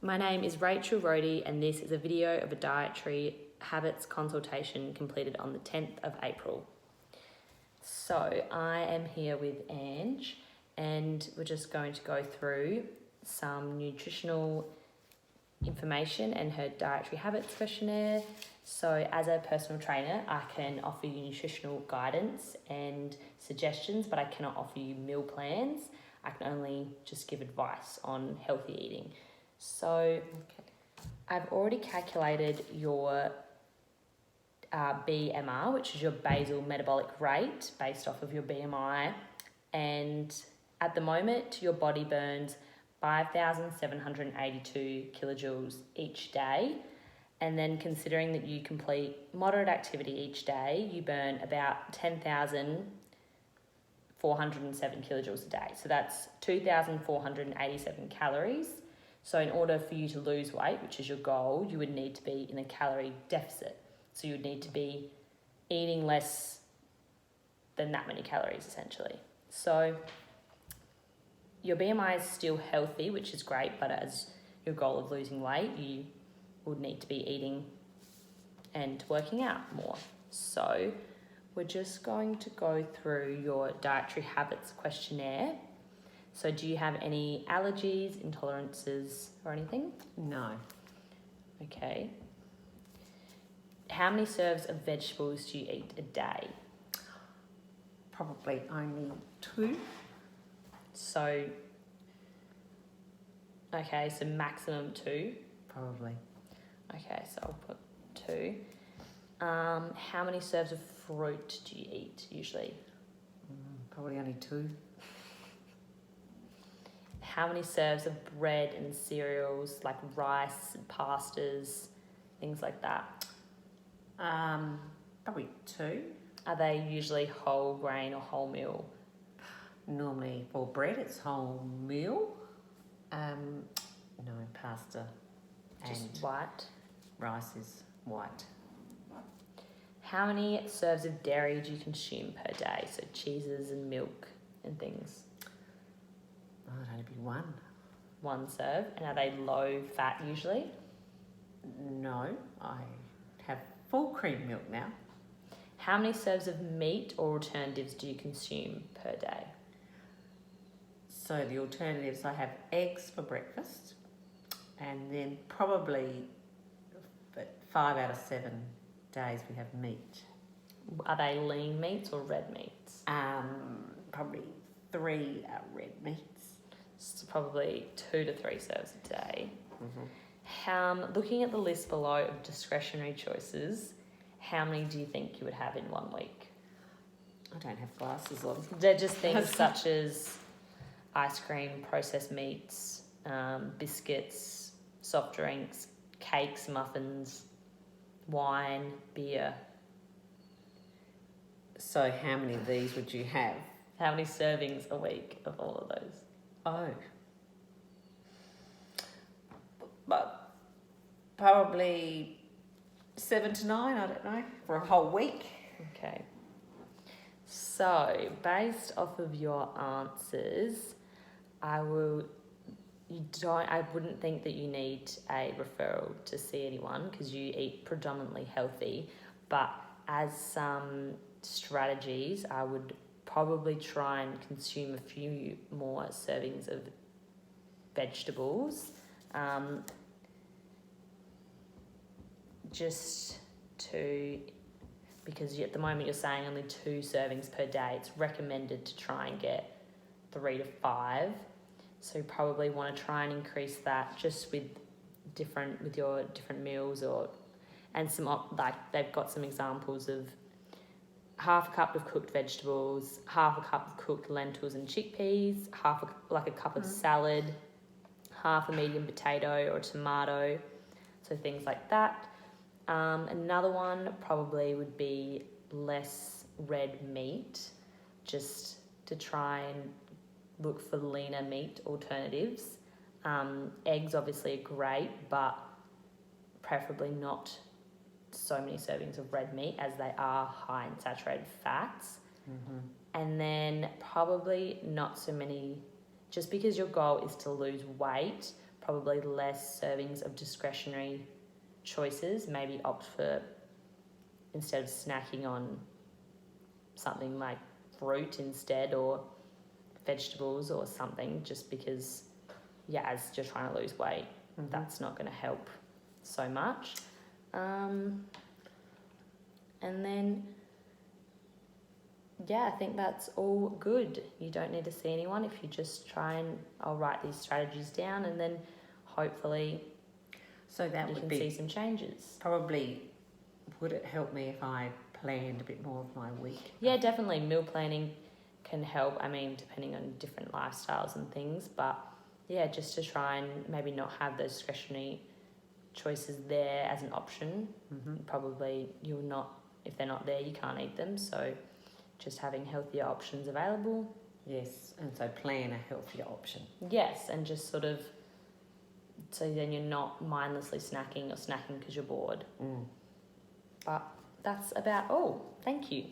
My name is Rachel Rohde and this is a video of a dietary habits consultation completed on the 10th of April. So I am here with Ange and we're just going to go through some nutritional information and her dietary habits questionnaire. So as a personal trainer, I can offer you nutritional guidance and suggestions, but I cannot offer you meal plans. I can only just give advice on healthy eating. So I've already calculated your BMR, which is your basal metabolic rate based off of your BMI. And at the moment, your body burns 5,782 kilojoules each day. And then considering that you complete moderate activity each day, you burn about 10,407 kilojoules a day. So that's 2,487 calories. So in order for you to lose weight, which is your goal, you would need to be in a calorie deficit. So you would need to be eating less than that many calories, essentially. So your BMI is still healthy, which is great, but as your goal of losing weight, you would need to be eating and working out more. So we're just going to go through your dietary habits questionnaire. So do you have any allergies, intolerances or anything? No. Okay. How many serves of vegetables do you eat a day? Probably only 2. So, okay, so maximum 2. Probably. Okay, so I'll put 2. How many serves of fruit do you eat usually? Probably only 2. How many serves of bread and cereals like rice, pastas, things like that? Probably 2. Are they usually whole grain or wholemeal? Normally for bread it's wholemeal. No, pasta Just and white. rice is white. How many serves of dairy do you consume per day? So cheeses and milk and things. Oh, it'd only be 1. 1 serve. And are they low fat usually? No, I have full cream milk now. How many serves of meat or alternatives do you consume per day? So the alternatives, I have eggs for breakfast and then probably 5 out of 7 days we have meat. Are they lean meats or red meats? Probably 3 red meats. So probably 2 to 3 serves a day. Mm-hmm. Looking at the list below of discretionary choices, how many do you think you would have in 1 week? I don't have glasses on. They're just things such as ice cream, processed meats, biscuits, soft drinks, cakes, muffins, wine, beer. So how many of these would you have? How many servings a week of all of those? Oh. But probably 7 to 9, I don't know, for a whole week. Okay. So, based off of your answers, I wouldn't think that you need a referral to see anyone because you eat predominantly healthy, but as some strategies, I would probably try and consume a few more servings of vegetables, because at the moment you're saying only 2 servings per day. It's recommended to try and get 3 to 5. So you probably want to try and increase that just with your different meals and they've got some examples of half a cup of cooked vegetables, half a cup of cooked lentils and chickpeas, a cup of salad, half a medium potato or tomato, so things like that. Another one probably would be less red meat, just to try and look for leaner meat alternatives. Eggs obviously are great, but preferably not so many servings of red meat as they are high in saturated fats. Mm-hmm. And then probably not so many, just because your goal is to lose weight, probably less servings of discretionary choices. Maybe opt for, instead of snacking on something like fruit instead, or vegetables or something, just because, yeah, as you're trying to lose weight, that's not going to help so much. And then, yeah, I think that's all good. You don't need to see anyone if you just try, and I'll write these strategies down, and then hopefully So that you would can be see some changes. probably, would it help me if I planned a bit more of my week? Yeah, definitely. Meal planning can help. I mean, depending on different lifestyles and things, but yeah, just to try and maybe not have those discretionary choices there as an option. Probably you'll not, if they're not there, you can't eat them. So just having healthier options available. Yes, and so plan a healthier option. Yes, and just sort of, so then you're not mindlessly snacking or snacking because you're bored. But that's about all. Thank you.